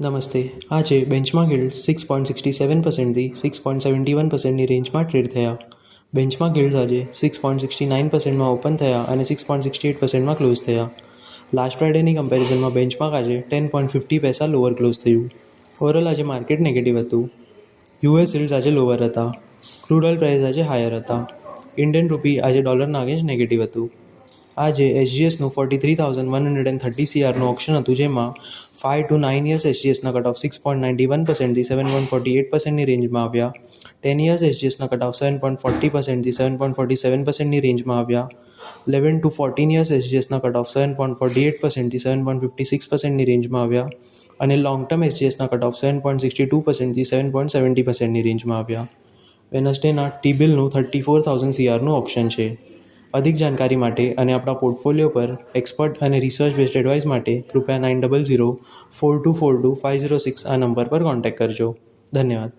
નમસ્તે. આજે benchmark guild 6.67%થી 6.71%ની રેન્જમાં ટ્રેડ થયા. બેન્ચમાર્ક ગિલ્ડ આજે 6.69%માં ઓપન થયા અને 6.68%માં ક્લોઝ થયા. લાસ્ટ ફ્રાઇડેની કમ્પેરિઝનમાં બેન્ચમાર્ક આજે 10.50 પૈસા લોઅર ક્લોઝ થયું. ઓવરઓલ આજે માર્કેટ નેગેટિવ હતું. યુએસ યીલ્ડ્સ આજે લોઅર હતા. ક્રૂડ ઓઇલ પ્રાઇસ આજે હાયર હતા. ઇન્ડિયન રૂપી આજે ડોલરના અગેન્સ્ટ નેગેટિવ હતું. આજે એસજીએસનું 43,130 CRનું ઓપ્શન હતું, જેમાં 5 to 9 years એસજીએસના કટ ઓફ 6.91%થી 7.48%ની રેન્જમાં આવ્યા. 10 years એસજીએસના કટ ઓફ 7.40%થી 7.47%ની રેન્જમાં આવ્યા. 11 to 14 years એસજીએસના કટ ઓફ 7.48%થી 7.56%ની રેન્જમાં આવ્યા અને લોંગ ટર્મ એસજીએસના કટ ઓફ 7.62%થી 7.70%ની રેન્જમાં આવ્યા. વેનસડેના ટી-બિલનું 34,000 CRનું ઓપ્શન છે. અધિક જાણકારી માટે અને આપણા પોર્ટફોલિયો પર એક્સપર્ટ અને રિસર્ચ બેસ્ડ એડવાઇસ માટે કૃપયા 9004242506 આ નંબર પર કોન્ટેક્ટ કરજો. ધન્યવાદ.